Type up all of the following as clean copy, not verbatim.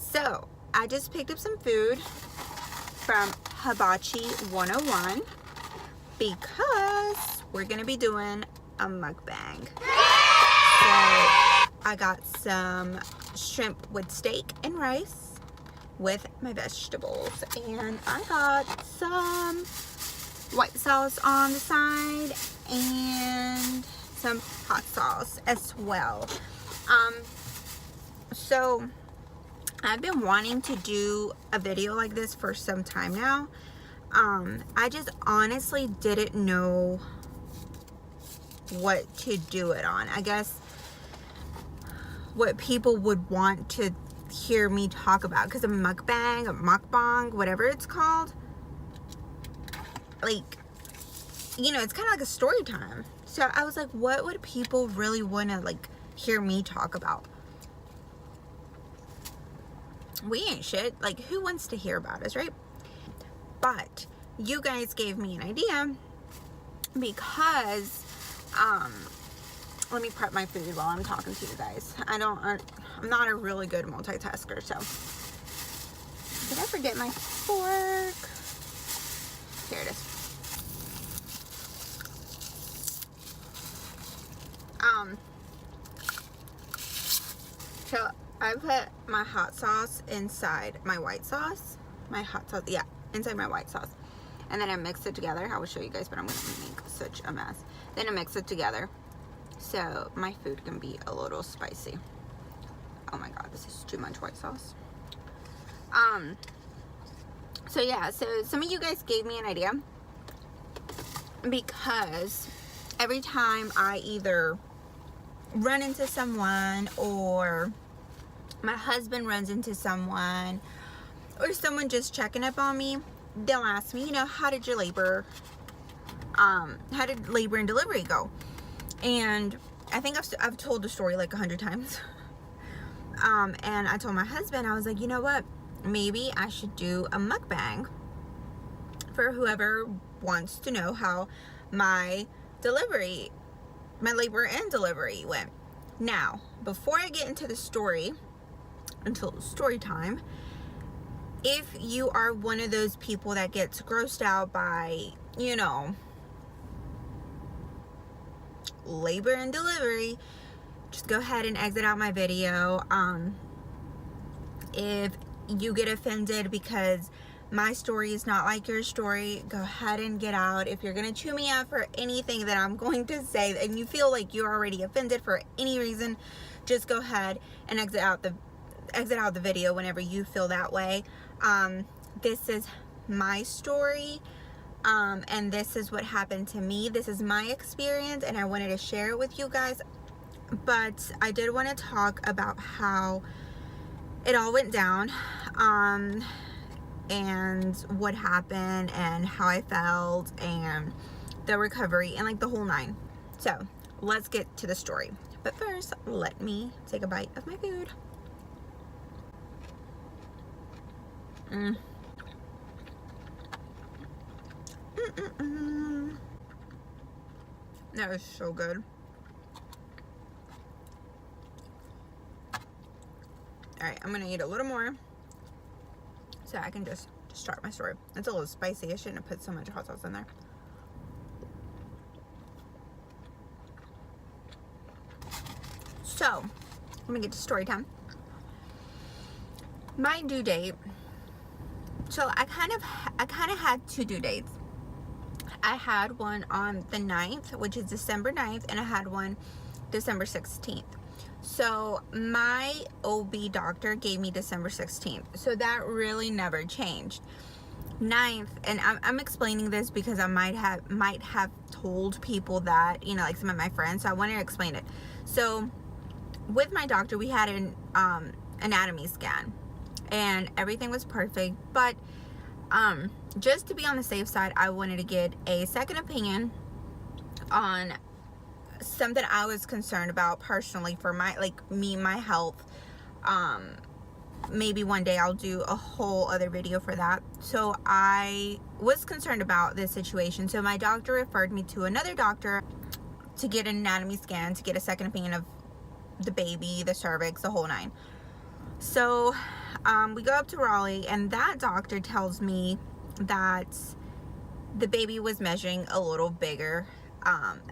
So I just picked up some food from Hibachi 101 because we're gonna be doing a mukbang. So I got some shrimp with steak and rice with my vegetables, and I got some white sauce on the side and some hot sauce as well. So I've been wanting to do a video like this for some time now. I just honestly didn't know what to do it on. I guess what people would want to hear me talk about, because a mukbang, whatever it's called, like, you know, it's kind of like a story time. So I was like, what would people really want to like hear me talk about? We ain't shit. Like, who wants to hear about us, right? But you guys gave me an idea because let me prep my food while I'm talking to you guys. I'm not a really good multitasker. So did I forget my fork? Here it is. So I put my hot sauce inside my white sauce. Inside my white sauce. And then I mix it together. I will show you guys, but I'm going to make such a mess. Then I mix it together so my food can be a little spicy. Oh my god, this is too much white sauce. So yeah, so some of you guys gave me an idea because every time I either run into someone, or my husband runs into someone, or someone just checking up on me, they'll ask me, you know, how did your labor and delivery go? And I think I've told the story like 100 times. And I told my husband, I was like, you know what, maybe I should do a mukbang for whoever wants to know how my labor and delivery went. Now, before I get into the story, until story time, if you are one of those people that gets grossed out by, you know, labor and delivery, just go ahead and exit out my video. If you get offended because my story is not like your story, go ahead and get out. If you're gonna chew me out for anything that I'm going to say and you feel like you're already offended for any reason, just go ahead and exit out the video whenever you feel that way. This is my story, and this is what happened to me. This is my experience, and I wanted to share it with you guys. But I did want to talk about how it all went down, and what happened, and how I felt, and the recovery, and like the whole nine. So let's get to the story. But first, let me take a bite of my food. That was so good. Alright, I'm gonna eat a little more so I can just start my story. It's a little spicy. I shouldn't have put so much hot sauce in there. So, let me get to story time. My due date. So I kind of had two due dates. I had one on the 9th, which is December 9th, and I had one December 16th. So my OB doctor gave me December 16th. So that really never changed. 9th, and I'm explaining this because I might have told people that, you know, like some of my friends, so I want to explain it. So with my doctor, we had an anatomy scan, and everything was perfect, but just to be on the safe side, I wanted to get a second opinion on something I was concerned about personally for my health. Maybe one day I'll do a whole other video for that. So I was concerned about this situation. So my doctor referred me to another doctor to get an anatomy scan, to get a second opinion of the baby, the cervix, the whole nine. So we go up to Raleigh, and that doctor tells me that the baby was measuring a little bigger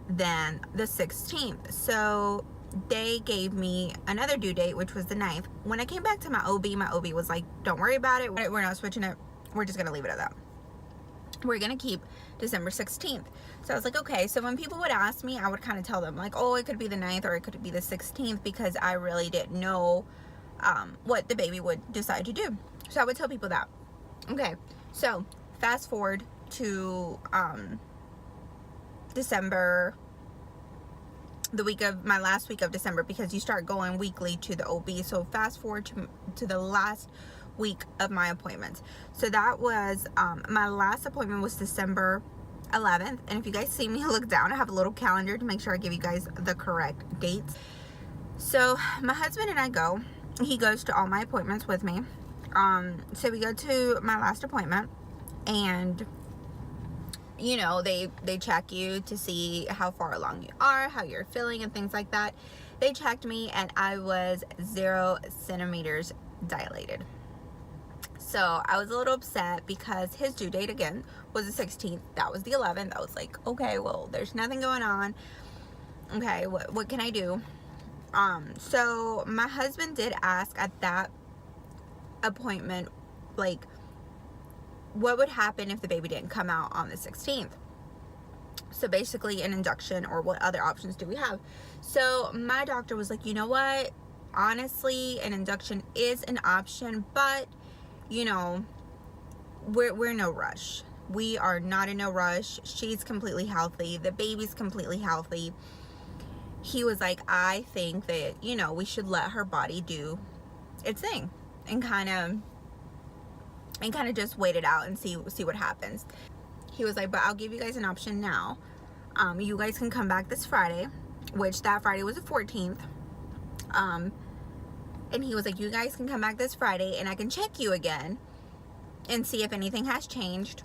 than the 16th. So they gave me another due date, which was the 9th. When I came back to my OB was like, don't worry about it. We're not switching it. We're just going to leave it at that. We're going to keep December 16th. So I was like, okay. So when people would ask me, I would kind of tell them like, oh, it could be the 9th or it could be the 16th, because I really didn't know what the baby would decide to do. So I would tell people that. Okay. So fast forward to December, the week of my last week of December, because you start going weekly to the OB. So fast forward to the last week of my appointments. So that was my last appointment was December 11th. And if you guys see me look down, I have a little calendar to make sure I give you guys the correct dates. So my husband and I go. He goes to all my appointments with me. So we go to my last appointment, and you know, they check you to see how far along you are, how you're feeling, and things like that. They checked me, and I was 0 centimeters dilated. So I was a little upset because his due date again was the 16th. That was the 11th. I was like, okay, well, there's nothing going on. Okay, what can I do? So my husband did ask at that appointment, like, what would happen if the baby didn't come out on the 16th? So basically an induction, or what other options do we have? So my doctor was like, you know what? Honestly, an induction is an option, but you know, we're in no rush. We are not in no rush. She's completely healthy. The baby's completely healthy. He was like, I think that, you know, we should let her body do its thing and kind of just wait it out and see what happens. He was like, but I'll give you guys an option now. You guys can come back this Friday, which that Friday was the 14th. And he was like, you guys can come back this Friday and I can check you again and see if anything has changed.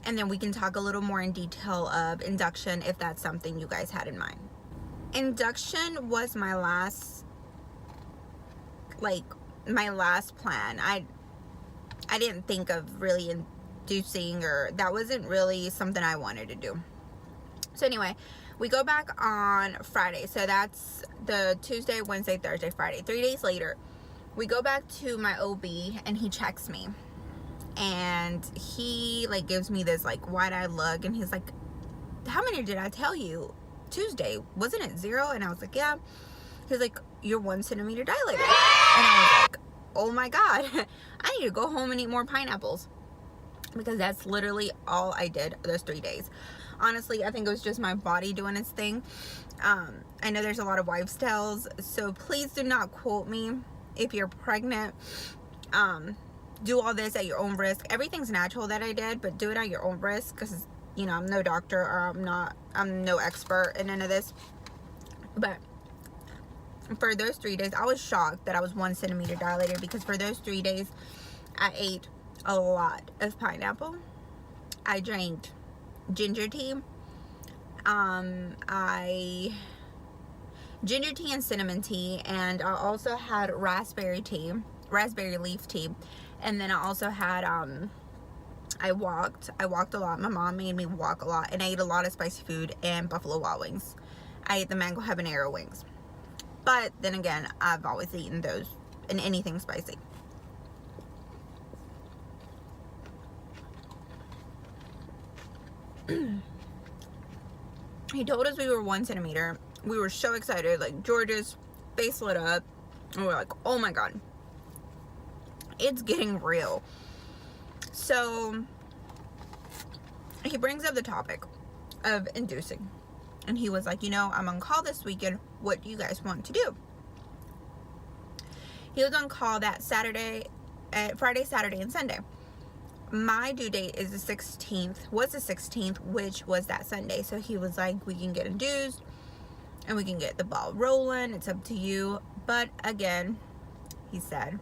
And then we can talk a little more in detail of induction if that's something you guys had in mind. Induction was my last plan. I didn't think of really inducing, or that wasn't really something I wanted to do. So anyway, we go back on Friday. So that's the Tuesday, Wednesday, Thursday, Friday. 3 days later, we go back to my OB and he checks me. And he like gives me this like wide-eyed look, and he's like, how many did I tell you Tuesday? Wasn't it 0? And I was like, yeah. He's like, you're 1 centimeter dilated. And I was like, oh my God, I need to go home and eat more pineapples, because that's literally all I did those 3 days. Honestly, I think it was just my body doing its thing. I know there's a lot of wives' tales, so please do not quote me if you're pregnant. Do all this at your own risk. Everything's natural that I did, but do it at your own risk, because, you know, I'm no doctor, or I'm no expert in none of this. But for those 3 days, I was shocked that I was 1 centimeter dilated, because for those 3 days, I ate a lot of pineapple. I drank ginger tea. Ginger tea and cinnamon tea, and I also had raspberry leaf tea, and then I also had I walked a lot. My mom made me walk a lot, and I ate a lot of spicy food and Buffalo Wild Wings. I ate the mango habanero wings, but then again, I've always eaten those and anything spicy. He told us we were 1 centimeter. We were so excited. Like, George's face lit up. And we're like, oh my God, it's getting real. So he brings up the topic of inducing. And he was like, you know, I'm on call this weekend. What do you guys want to do? He was on call that Friday, Saturday, and Sunday. My due date is the 16th, which was that Sunday. So he was like, we can get induced and we can get the ball rolling. It's up to you. But again, he said,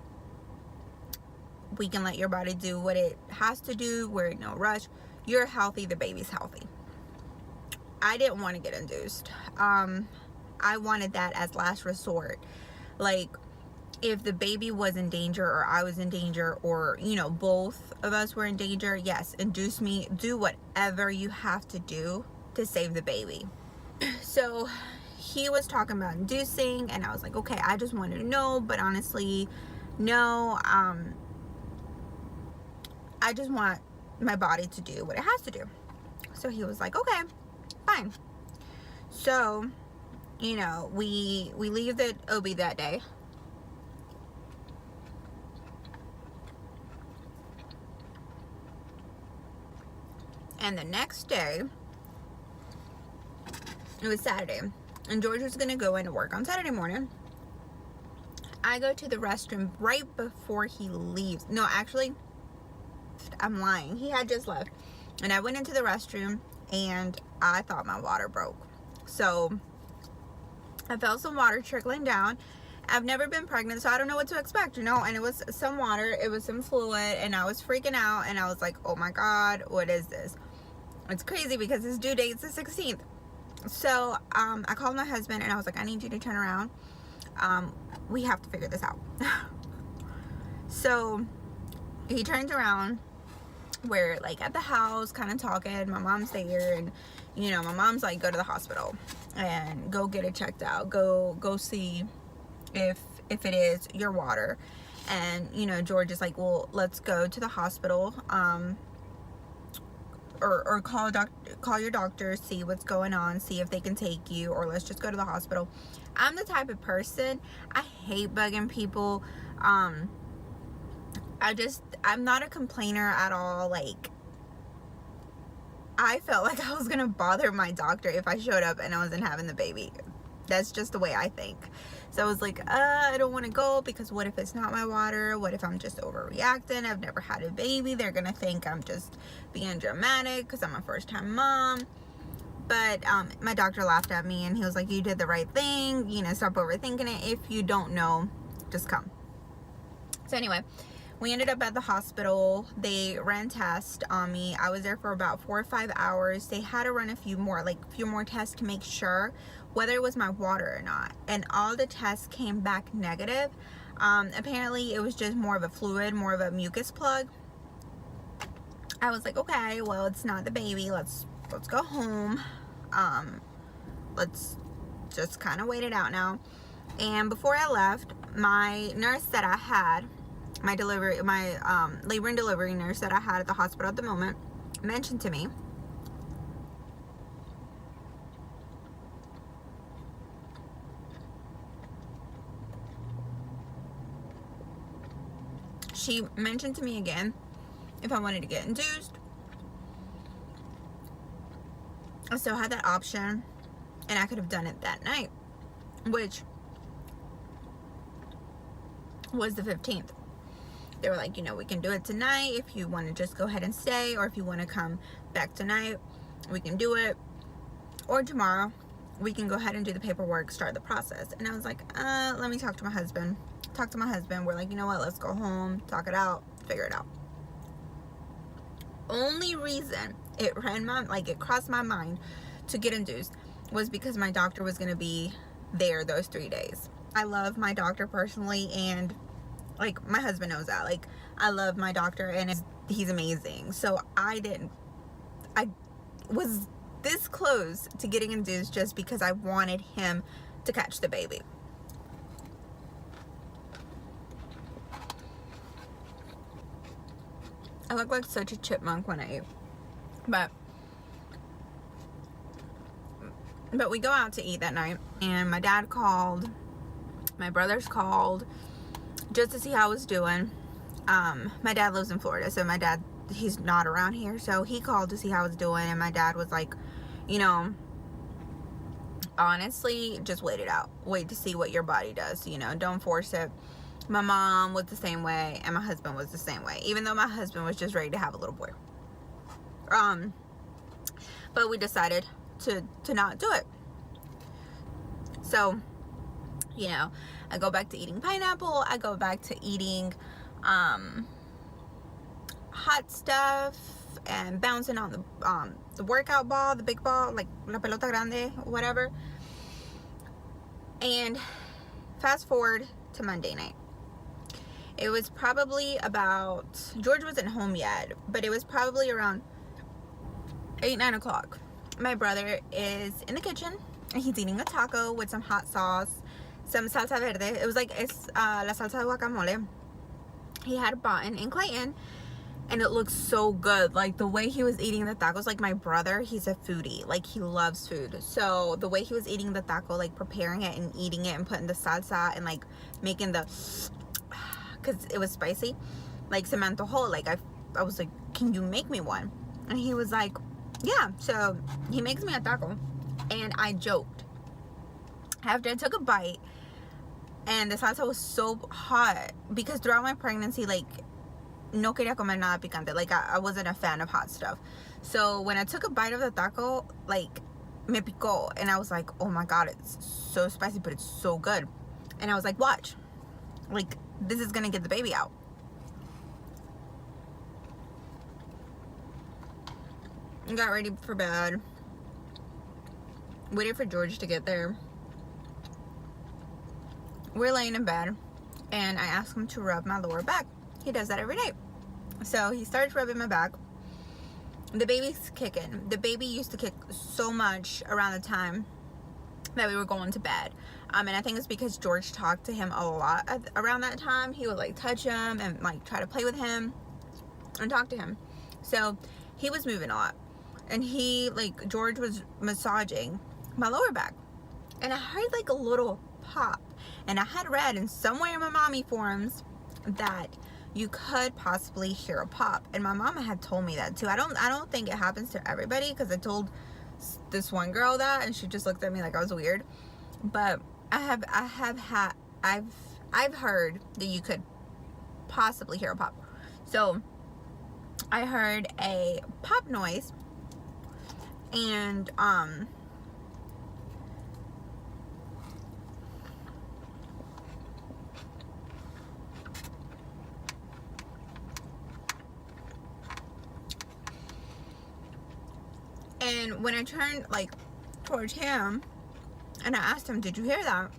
we can let your body do what it has to do. We're in no rush. You're healthy. The baby's healthy. I didn't want to get induced. I wanted that as last resort. Like, if the baby was in danger or I was in danger, or, you know, both of us were in danger, yes, induce me. Do whatever you have to do to save the baby. So he was talking about inducing, and I was like, okay, I just wanted to know, but honestly, no, I just want my body to do what it has to do. So he was like, okay, fine. So, you know, we leave the OB that day. And the next day, it was Saturday, and George was gonna go into work on Saturday morning. I go to the restroom right before he leaves. No, actually, I'm lying. He had just left. And I went into the restroom, and I thought my water broke. So I felt some water trickling down. I've never been pregnant, so I don't know what to expect, you know. And it was some water, it was some fluid, and I was freaking out. And I was like, oh my God, what is this? It's crazy because his due date's the 16th. So I called my husband, and I was like, I need you to turn around. We have to figure this out. So he turns around. We're like at the house kind of talking. My mom's there, and you know, my mom's like, go to the hospital and go get it checked out. Go see if it is your water. And you know, George is like, well, let's go to the hospital, or call your doctor, see what's going on, see if they can take you, or let's just go to the hospital. I'm the type of person, I hate bugging people. I'm not a complainer at all. Like, I felt like I was gonna bother my doctor if I showed up and I wasn't having the baby. That's just the way I think. So I was like, I don't want to go, because what if it's not my water? What if I'm just overreacting? I've never had a baby. They're gonna think I'm just being dramatic because I'm a first-time mom. But my doctor laughed at me, and he was like, you did the right thing. You know, stop overthinking it. If you don't know, just come. So anyway, we ended up at the hospital. They ran tests on me. I was there for about 4 or 5 hours. They had to run a few more tests to make sure whether it was my water or not. And all the tests came back negative. Apparently it was just more of a fluid, more of a mucus plug. I was like, okay, well, it's not the baby. Let's go home. Let's just kind of wait it out now. And before I left, my nurse that I had, my labor and delivery nurse that I had at the hospital at the moment, mentioned to me, she mentioned to me again if I wanted to get induced. I still had that option, and I could have done it that night, which was the 15th. They were like, you know, we can do it tonight if you want to just go ahead and stay, or if you want to come back tonight, we can do it, or tomorrow we can go ahead and do the paperwork, start the process. And I was like, let me talk to my husband. We're like, you know what, let's go home, talk it out, figure it out. Only reason it crossed my mind to get induced was because my doctor was going to be there those 3 days. I love my doctor personally, and like, my husband knows that. Like, I love my doctor, and he's amazing. So I was this close to getting induced just because I wanted him to catch the baby. I look like such a chipmunk when I eat. But we go out to eat that night, and my dad called, my brothers called, just to see how I was doing. My dad lives in Florida, so he's not around here, so he called to see how I was doing, and my dad was like, you know, honestly, just wait it out. Wait to see what your body does, you know, don't force it. My mom was the same way, and my husband was the same way, even though my husband was just ready to have a little boy. But we decided to not do it. So, you know, I go back to eating pineapple. I go back to eating hot stuff and bouncing on the workout ball, the big ball, like la pelota grande, whatever. And fast forward to Monday night. It was probably about, George wasn't home yet, but it was probably around 8, 9 o'clock. My brother is in the kitchen and he's eating a taco with some hot sauce, some salsa verde. It was like, it's la salsa de guacamole. He had bought in Clayton, and it looked so good. Like, the way he was eating the tacos, like, my brother, he's a foodie. Like, he loves food. So the way he was eating the taco, like, preparing it and eating it and putting the salsa and, like, making the, because it was spicy, like, se me antojó. Like, I was like, can you make me one? And he was like, yeah. So he makes me a taco, and I joked after I took a bite, and the salsa was so hot, because throughout my pregnancy, like, no quería comer nada picante. Like, I wasn't a fan of hot stuff. So when I took a bite of the taco, like, me picó, and I was like, oh my god, it's so spicy, but it's so good. And I was like, watch, like, this is gonna get the baby out. I got ready for bed, waited for George to get there. We're laying in bed, and I asked him to rub my lower back. He does that every day. So he starts rubbing my back. The baby's kicking. The baby used to kick so much around the time that we were going to bed. And I think it's because George talked to him a lot around that time. He would, like, touch him and, like, try to play with him and talk to him. So he was moving a lot. And he, like, George was massaging my lower back. And I heard, like, a little pop. And I had read in somewhere in my mommy forums that you could possibly hear a pop, and my mama had told me that too. I don't think it happens to everybody, because I told this one girl that, and she just looked at me like I was weird. But I've heard that you could possibly hear a pop. So I heard a pop noise, and and when I turned, like, towards him, and I asked him, did you hear that?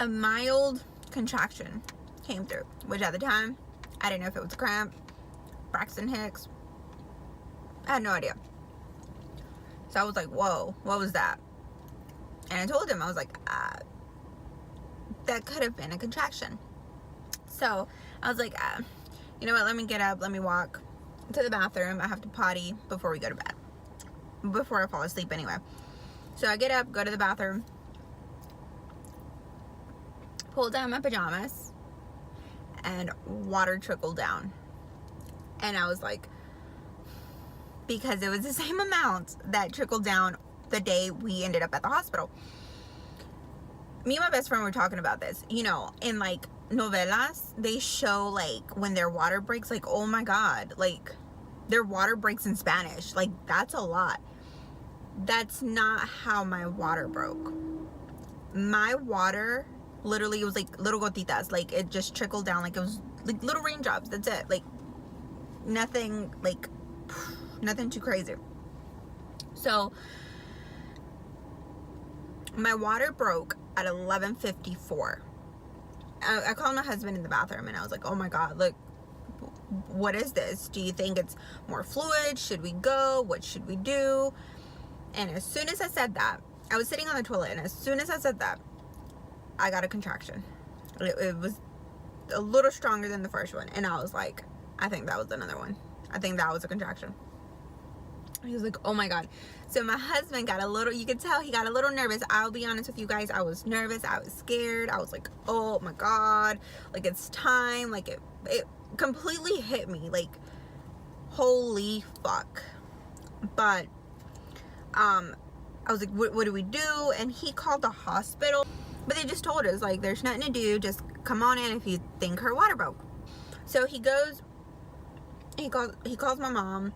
A mild contraction came through, which at the time, I didn't know if it was a cramp, Braxton Hicks. I had no idea. So I was like, whoa, what was that? And I told him, I was like, that could have been a contraction. So I was like, you know what, let me get up, let me walk to the bathroom. I have to potty before we go to bed, before I fall asleep anyway. So I get up, go to the bathroom, pull down my pajamas, and water trickled down. And I was like, because it was the same amount that trickled down the day we ended up at the hospital. Me and my best friend were talking about this. You know, in, like, novelas, they show, like, when their water breaks, like, oh my god, like, their water breaks in Spanish. Like, that's a lot. That's not how my water broke. My water, literally, it was like little gotitas. Like, it just trickled down. Like, it was like little raindrops. That's it. Like, nothing, like, nothing too crazy. So my water broke at 11:54. I called my husband in the bathroom, and I was like, oh my god, look, what is this? Do you think it's more fluid? Should we go? What should we do? And as soon as I said that, I was sitting on the toilet, and as soon as I said that, I got a contraction. It was a little stronger than the first one, and I was like, I think that was another one. I think that was a contraction. He was like, oh my god. So my husband got a little, you could tell he got a little nervous. I'll be honest with you guys, I was nervous, I was scared. I was like, oh my god, like, it's time. Like, it completely hit me, like, holy fuck. But I was like, what do we do? And he called the hospital, but they just told us, like, there's nothing to do, just come on in if you think her water broke. So he goes, he calls my mom,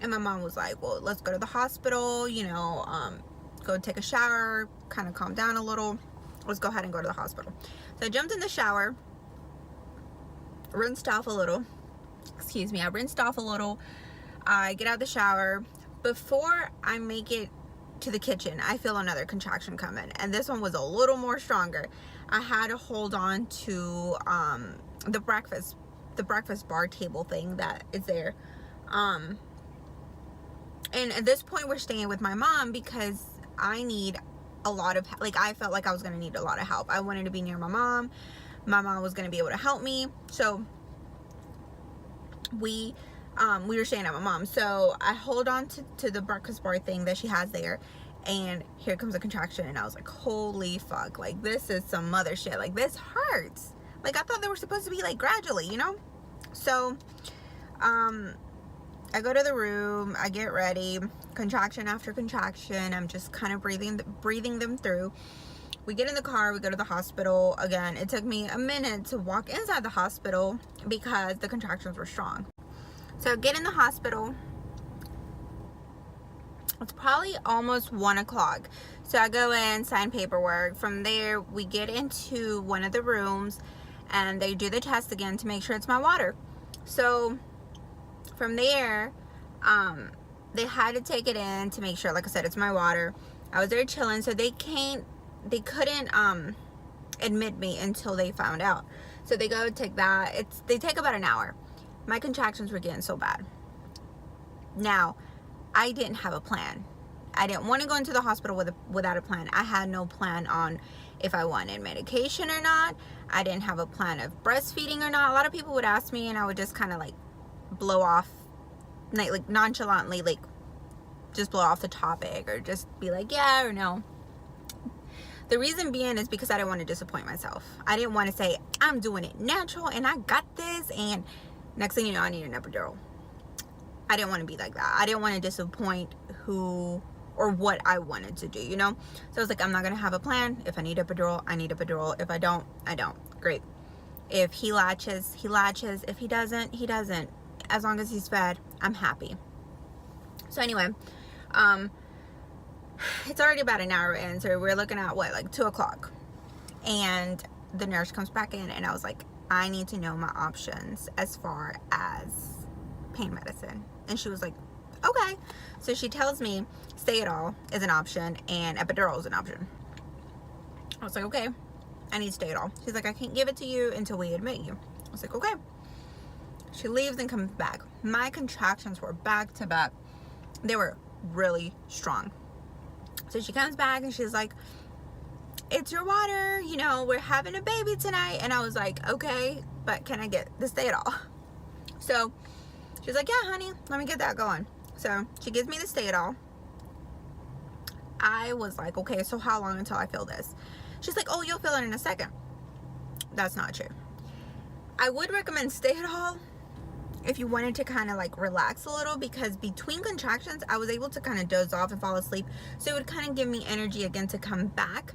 and my mom was like, well, let's go to the hospital, you know, go take a shower, kind of calm down a little, let's go ahead and go to the hospital. So I jumped in the shower, rinsed off a little, I rinsed off a little, I get out of the shower. Before I make it to the kitchen, I feel another contraction coming, and this one was a little more stronger. I had to hold on to the breakfast bar table thing that is there. And at this point, we're staying with my mom because I need a lot of, like, I felt like I was going to need a lot of help. I wanted to be near my mom. My mom was going to be able to help me. So we were staying at my mom's. So I hold on to the breakfast bar thing that she has there. And here comes a contraction. And I was like, holy fuck. Like, this is some mother shit. Like, this hurts. Like, I thought they were supposed to be, like, gradually, you know? So, I go to the room, I get ready, contraction after contraction, I'm just kind of breathing them through. We get in the car, we go to the hospital. Again, it took me a minute to walk inside the hospital because the contractions were strong. So I get in the hospital, it's probably almost 1 o'clock. So I go in, sign paperwork. From there, we get into one of the rooms and they do the test again to make sure it's my water. So from there, they had to take it in to make sure, like I said, it's my water. I was there chilling, so they couldn't admit me until they found out. So they go take that. They take about an hour. My contractions were getting so bad. Now, I didn't have a plan. I didn't want to go into the hospital without a plan. I had no plan on if I wanted medication or not. I didn't have a plan of breastfeeding or not. A lot of people would ask me, and I would just kind of like blow off, like nonchalantly, like just blow off the topic or just be like yeah or no. The reason being is because I didn't want to disappoint myself. I didn't want to say I'm doing it natural and I got this, and next thing you know I need an epidural. I didn't want to be like that. I didn't want to disappoint who or what I wanted to do, you know? So I was like, I'm not going to have a plan. If I need epidural, I need epidural. If I don't, I don't. Great. If he latches, he latches. If he doesn't, he doesn't. As long as he's fed, I'm happy. So anyway, it's already about an hour in, so we're looking at what, like 2 o'clock. And the nurse comes back in, and I was like, I need to know my options as far as pain medicine. And she was like, okay. So she tells me Stay-It-All is an option and epidural is an option. I was like, okay, I need Stay-It-All. She's like, I can't give it to you until we admit you. I was like, okay. She leaves and comes back. My contractions were back to back. They were really strong. So she comes back and she's like, it's your water, you know, we're having a baby tonight. And I was like, okay, but can I get the Stay-It-All? So she's like, yeah, honey, let me get that going. So she gives me the Stay-It-All. I was like, okay, so how long until I feel this? She's like, oh, you'll feel it in a second. That's not true. I would recommend Stay-It-All if you wanted to kind of like relax a little, because between contractions I was able to kind of doze off and fall asleep, so it would kind of give me energy again to come back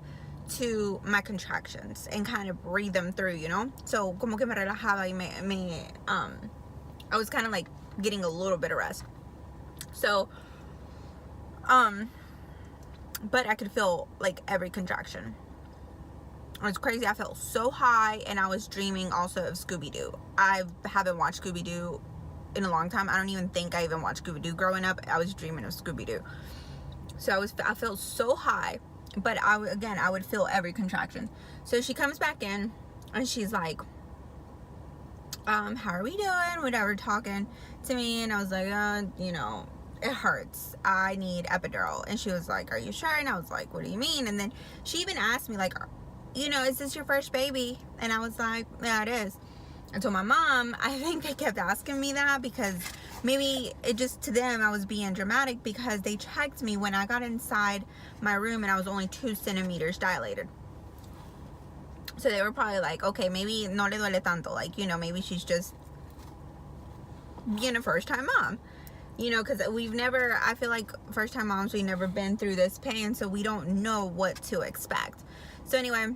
to my contractions and kind of breathe them through, you know. So como que me relajaba y I was kind of like getting a little bit of rest. So but I could feel like every contraction. It was crazy. I felt so high, and I was dreaming also of Scooby-Doo. I haven't watched Scooby-Doo in a long time. I don't even think I even watched Scooby-Doo growing up. I was dreaming of Scooby-Doo. So I felt so high, but I would feel every contraction. So she comes back in and she's like, how are we doing? Whatever, talking to me. And I was like, you know, it hurts. I need epidural. And she was like, are you sure? And I was like, what do you mean? And then she even asked me like, you know, is this your first baby? And I was like, yeah, it is. And so my mom, I think they kept asking me that because maybe it just, to them, I was being dramatic, because they checked me when I got inside my room and I was only 2 centimeters dilated. So they were probably like, okay, maybe no le duele tanto. Like, you know, maybe she's just being a first-time mom. You know, because I feel like first-time moms, we've never been through this pain, so we don't know what to expect. So anyway,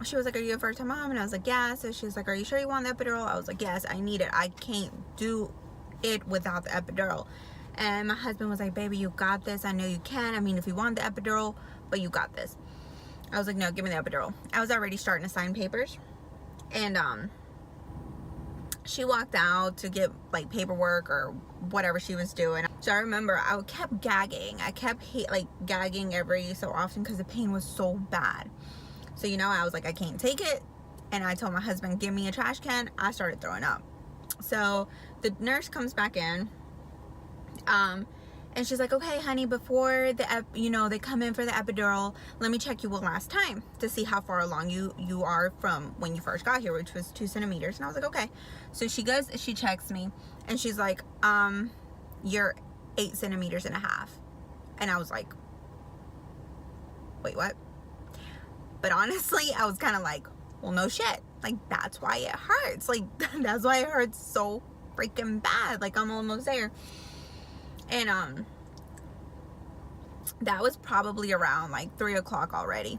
she was like, are you a first-time mom? And I was like, yeah. So she was like, are you sure you want the epidural? I was like, yes, I need it. I can't do it without the epidural. And my husband was like, baby, you got this. I know you can. I mean, if you want the epidural, but you got this. I was like, no, give me the epidural. I was already starting to sign papers. And she walked out to get like paperwork or whatever she was doing. So I remember I kept gagging. I kept like gagging every so often because the pain was so bad. So, you know, I was like, I can't take it. And I told my husband, give me a trash can. I started throwing up. So the nurse comes back in. And she's like, okay, honey, before they come in for the epidural, let me check you one last time to see how far along you are from when you first got here, which was 2 centimeters. And I was like, okay. So she checks me, and she's like, you're 8 centimeters and a half. And I was like, wait, what? But honestly, I was kind of like, well, no shit. Like, that's why it hurts. Like, that's why it hurts so freaking bad. Like, I'm almost there. And that was probably around like 3 o'clock already.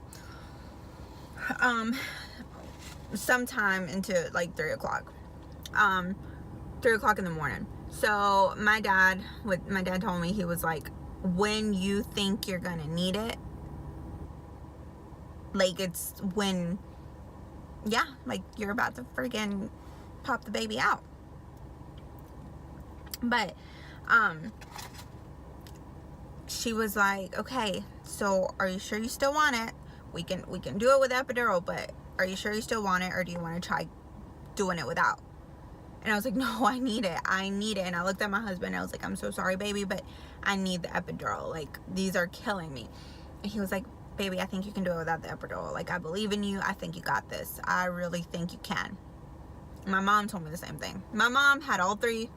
Sometime into like 3 o'clock. 3 o'clock in the morning. So my dad told me, he was like, when you think you're gonna need it, like, it's when, yeah, like, you're about to friggin' pop the baby out. But she was like, okay, so are you sure you still want it? We can do it with epidural, but are you sure you still want it, or do you want to try doing it without? And I was like, no, I need it. And I looked at my husband, and I was like, I'm so sorry, baby, but I need the epidural. Like, these are killing me. And he was like, baby, I think you can do it without the epidural. Like, I believe in you. I think you got this. I really think you can. My mom told me the same thing. My mom had all 3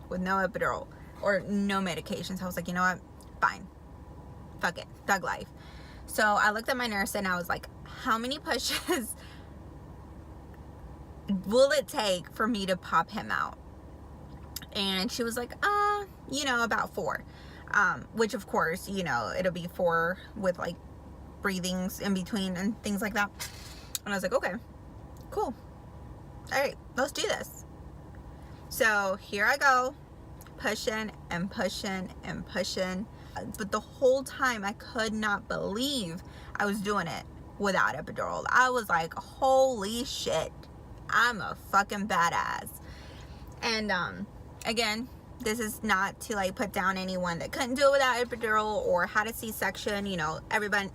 with no epidural or no medications. I was like, you know what? Fine. Fuck it. Thug life. So I looked at my nurse, and I was like, how many pushes will it take for me to pop him out? And she was like, about 4. Which, of course, it'll be 4 with like breathings in between and things like that. And I was like, okay, cool. All right, let's do this. So here I go, pushing and pushing and pushing. But the whole time, I could not believe I was doing it without epidural. I was like, holy shit, I'm a fucking badass. And again, this is not to like put down anyone that couldn't do it without epidural or had a C-section.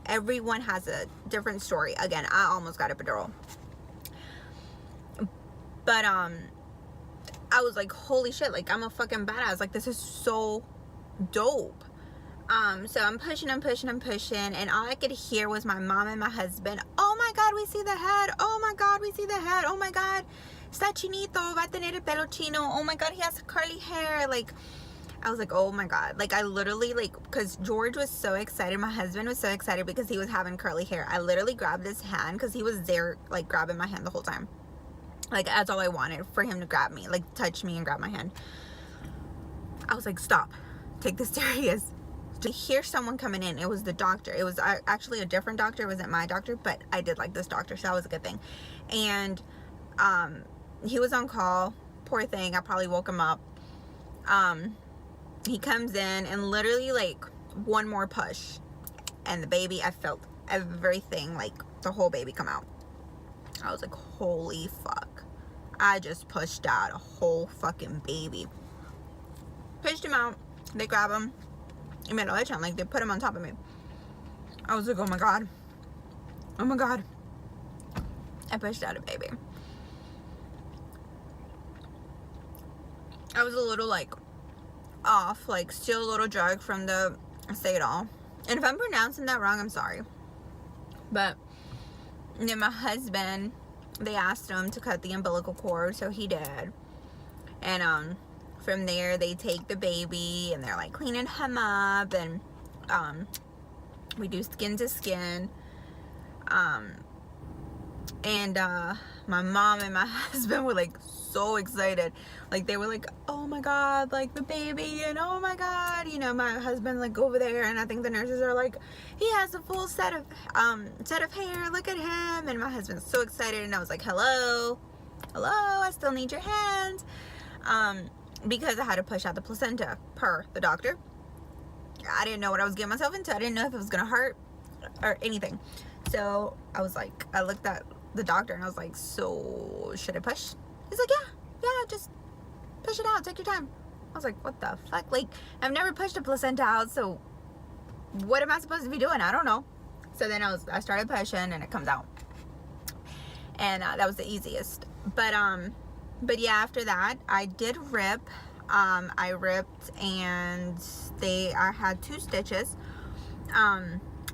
Everyone has a different story. Again, I almost got epidural. But I was like, holy shit, like, I'm a fucking badass. Like, this is so dope. So I'm pushing, and all I could hear was my mom and my husband. Oh my God, we see the head. Oh my God, we see the head. Oh my God, está chinito, va a tener el pelo chino. Oh my God, he has curly hair. Like, I was like, oh my God. Like, I literally, like, because George was so excited. My husband was so excited because he was having curly hair. I literally grabbed his hand because he was there, like, grabbing my hand the whole time. Like, that's all I wanted, for him to grab me, like, touch me and grab my hand. I was like, stop. Take this serious. To hear someone coming in, it was the doctor. It was actually a different doctor. It wasn't my doctor, but I did like this doctor, so that was a good thing. And he was on call. Poor thing. I probably woke him up. He comes in, and literally, like, one more push, and the baby, I felt everything, like, the whole baby come out. I was like, holy fuck. I just pushed out a whole fucking baby. Pushed him out. They grab him. Like, they put him on top of me. I was like, oh my God. Oh my God. I pushed out a baby. I was a little, like, off. Like, still a little drugged from the say it all. And if I'm pronouncing that wrong, I'm sorry. But then my husband, they asked him to cut the umbilical cord, so he did. And from there, they take the baby, and they're like cleaning him up, and we do skin to skin. And my mom and my husband were like so excited. Like, they were like, oh my God, like, the baby, and oh my God, my husband, like, over there, and I think the nurses are like, he has a full set of hair, look at him. And my husband's so excited, and I was like, hello, I still need your hands. Because I had to push out the placenta per the doctor. I didn't know what I was getting myself into. I didn't know if it was gonna hurt or anything. So I was like, I looked at the doctor, and I was like, so should I push? He's like, yeah, just push it out, take your time. I was like, what the fuck? Like, I've never pushed a placenta out, so what am I supposed to be doing? I don't know. So then I started pushing, and it comes out, and that was the easiest. But yeah, after that I did rip. I ripped, and I had 2 stitches.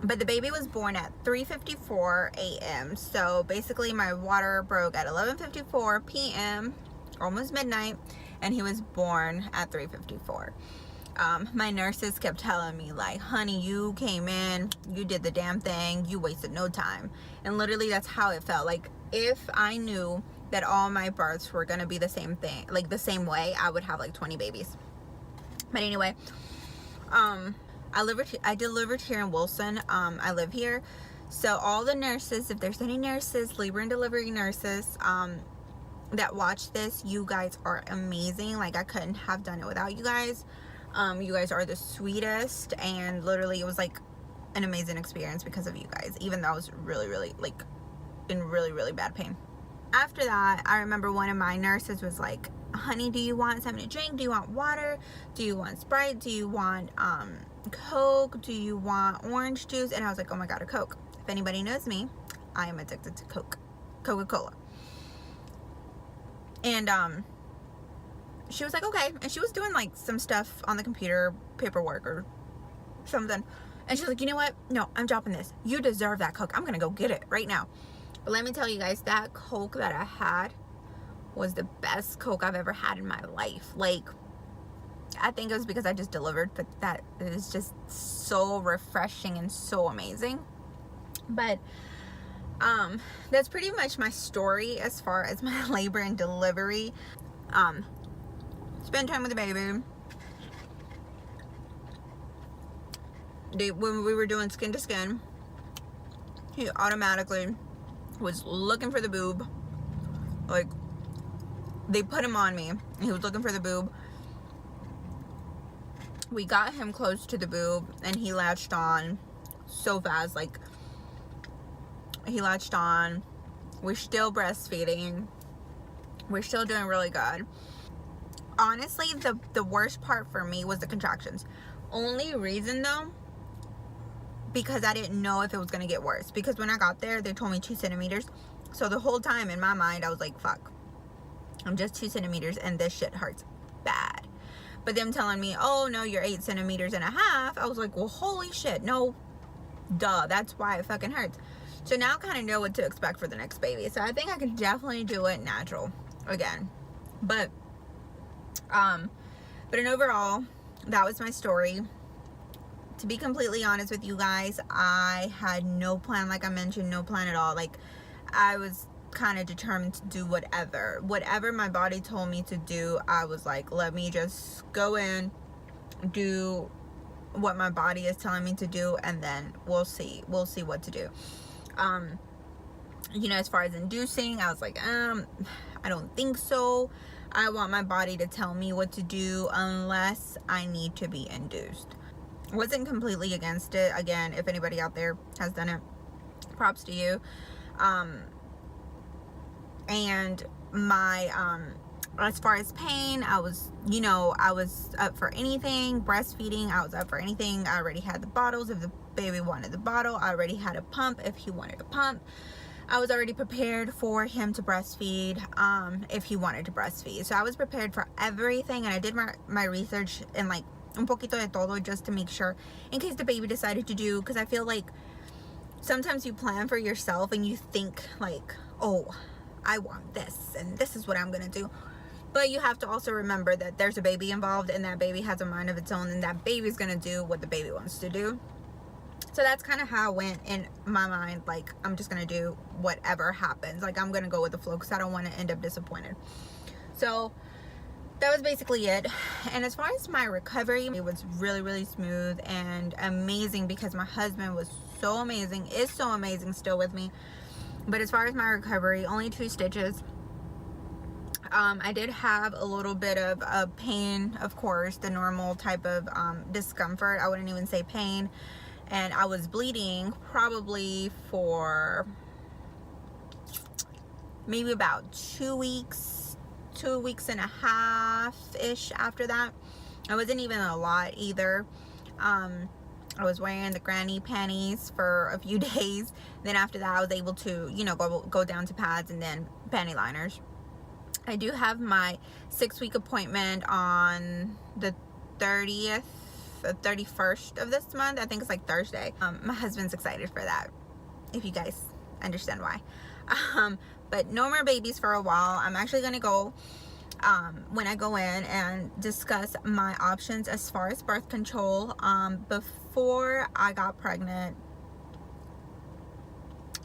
But the baby was born at 3:54 a.m. So basically my water broke at 11:54 p.m., almost midnight, and he was born at 3:54. My nurses kept telling me, like, honey, you came in, you did the damn thing, you wasted no time. And literally that's how it felt. Like, if I knew that all my births were gonna be the same thing, like the same way, I would have like 20 babies. But anyway, I delivered here in Wilson. I live here, so all the nurses, if there's any nurses, labor and delivery nurses, that watch this, you guys are amazing. Like, I couldn't have done it without you guys. You guys are the sweetest, and literally it was like an amazing experience because of you guys, even though I was really like in really bad pain. After that, I remember one of my nurses was like, honey, do you want something to drink? Do you want water? Do you want Sprite? Do you want Coke? Do you want orange juice? And I was like, oh my god, a Coke. If anybody knows me, I am addicted to Coca-Cola. And she was like, okay. And she was doing like some stuff on the computer, paperwork or something, and she's like, you know what, no, I'm dropping this. You deserve that Coke. I'm gonna go get it right now. But let me tell you guys, that Coke that I had was the best Coke I've ever had in my life. Like, I think it was because I just delivered, but that is just so refreshing and so amazing. But that's pretty much my story as far as my labor and delivery. Spend time with the baby. When we were doing skin to skin, he automatically was looking for the boob. Like, they put him on me and he was looking for the boob. We got him close to the boob and he latched on so fast. Like, he latched on. We're still breastfeeding. We're still doing really good. Honestly, the worst part for me was the contractions. Only reason though, because I didn't know if it was gonna get worse. Because when I got there, they told me 2 centimeters. So the whole time in my mind, I was like, fuck, I'm just 2 centimeters and this shit hurts bad. But them telling me, oh no, you're 8.5 centimeters, I was like, well, holy shit, no, duh, that's why it fucking hurts. So now I kind of know what to expect for the next baby. So I think I can definitely do it natural again. But in overall, that was my story. To be completely honest with you guys, I had no plan. Like I mentioned, no plan at all. Like, I was kind of determined to do whatever my body told me to do. I was like, let me just go in, do what my body is telling me to do, and then we'll see what to do. You know, as far as inducing, I was like, I don't think so. I want my body to tell me what to do unless I need to be induced. Wasn't completely against it. Again, if anybody out there has done it, props to you. And my as far as pain, I was up for anything. Breastfeeding, I was up for anything. I already had the bottles. If the baby wanted the bottle, I already had a pump if he wanted a pump. I was already prepared for him to breastfeed if he wanted to breastfeed. So I was prepared for everything, and I did my research and like un poquito de todo just to make sure in case the baby decided to do, because I feel like sometimes you plan for yourself and you think like, oh, I want this and this is what I'm gonna do. But you have to also remember that there's a baby involved, and that baby has a mind of its own, and that baby's gonna do what the baby wants to do. So that's kind of how it went in my mind. Like, I'm just gonna do whatever happens. Like, I'm gonna go with the flow because I don't want to end up disappointed. So that was basically it. And as far as my recovery, it was really smooth and amazing because my husband was so amazing, is so amazing still with me. But as far as my recovery, only 2 stitches. I did have a little bit of pain, of course, the normal type of discomfort. I wouldn't even say pain. And I was bleeding probably for maybe about 2 weeks 2 weeks and a half-ish after that. It wasn't even a lot either. I was wearing the granny panties for a few days. Then after that, I was able to, you know, go down to pads and then panty liners. I do have my 6-week appointment on the 30th, 31st of this month. I think it's like Thursday. My husband's excited for that, if you guys understand why. But no more babies for a while. I'm actually going to go, when I go in, and discuss my options as far as birth control. Before I got pregnant,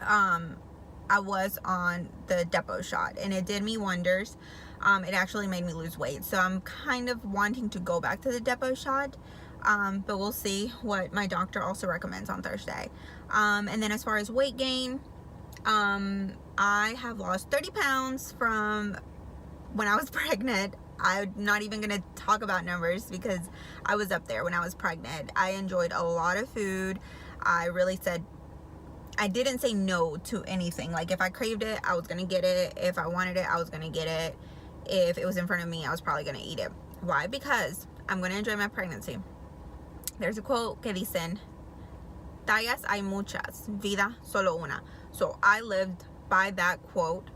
I was on the depot shot, and it did me wonders. It actually made me lose weight, so I'm kind of wanting to go back to the depot shot, but we'll see what my doctor also recommends on Thursday. And then as far as weight gain, I have lost 30 pounds from when I was pregnant. I'm not even going to talk about numbers because I was up there when I was pregnant. I enjoyed a lot of food. I didn't say no to anything. Like, if I craved it, I was going to get it. If I wanted it, I was going to get it. If it was in front of me, I was probably going to eat it. Why? Because I'm going to enjoy my pregnancy. There's a quote que dicen, tallas hay muchas, vida solo una. So I lived by that quote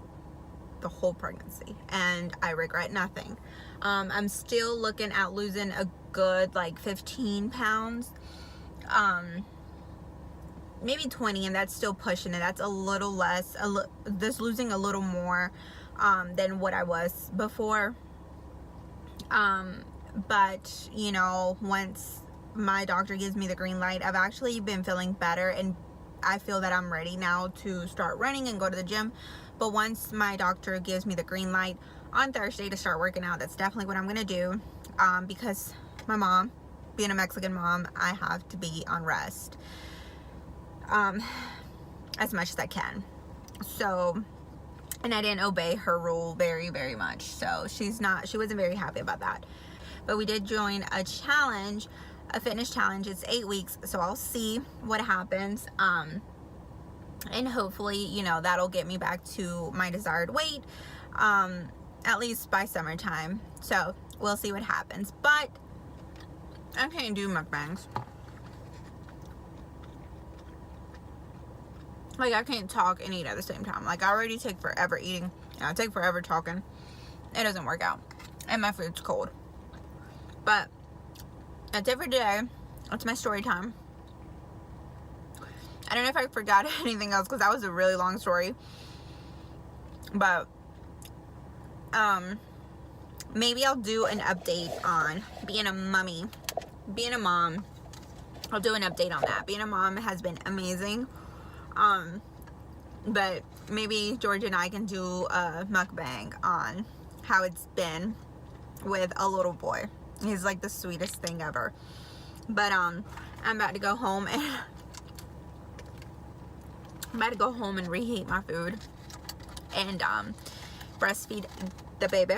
the whole pregnancy, and I regret nothing. I'm still looking at losing a good like 15 pounds. Maybe 20, and that's still pushing it. That's a little less, just losing a little more than what I was before. But you know, once my doctor gives me the green light, I've actually been feeling better, and I feel that I'm ready now to start running and go to the gym. But once my doctor gives me the green light on Thursday to start working out, that's definitely what I'm gonna do, because my mom, being a Mexican mom, I have to be on rest as much as I can. So, and I didn't obey her rule very, very much, so she wasn't very happy about that. But we did join a challenge, a fitness challenge. It's 8 weeks, so I'll see what happens, and hopefully, you know, that'll get me back to my desired weight, at least by summertime. So we'll see what happens. But I can't do mukbangs. Like, I can't talk and eat at the same time. Like, I already take forever eating, and I take forever talking. It doesn't work out, and my food's cold. But that's it for today. That's my story time. I don't know if I forgot anything else, because that was a really long story. But maybe I'll do an update on being a mummy, being a mom. I'll do an update on that. Being a mom has been amazing. But maybe George and I can do a mukbang on how it's been with a little boy. He's like the sweetest thing ever. But I'm about to go home and reheat my food and breastfeed the baby.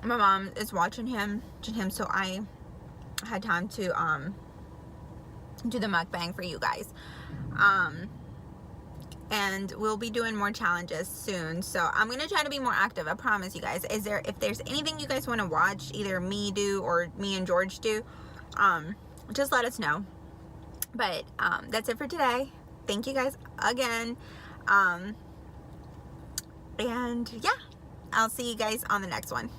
My mom is watching him, so I had time to do the mukbang for you guys. And we'll be doing more challenges soon, so I'm gonna try to be more active, I promise you guys. If there's anything you guys want to watch, either me do or me and George do, just let us know. But that's it for today. Thank you guys again, and yeah, I'll see you guys on the next one.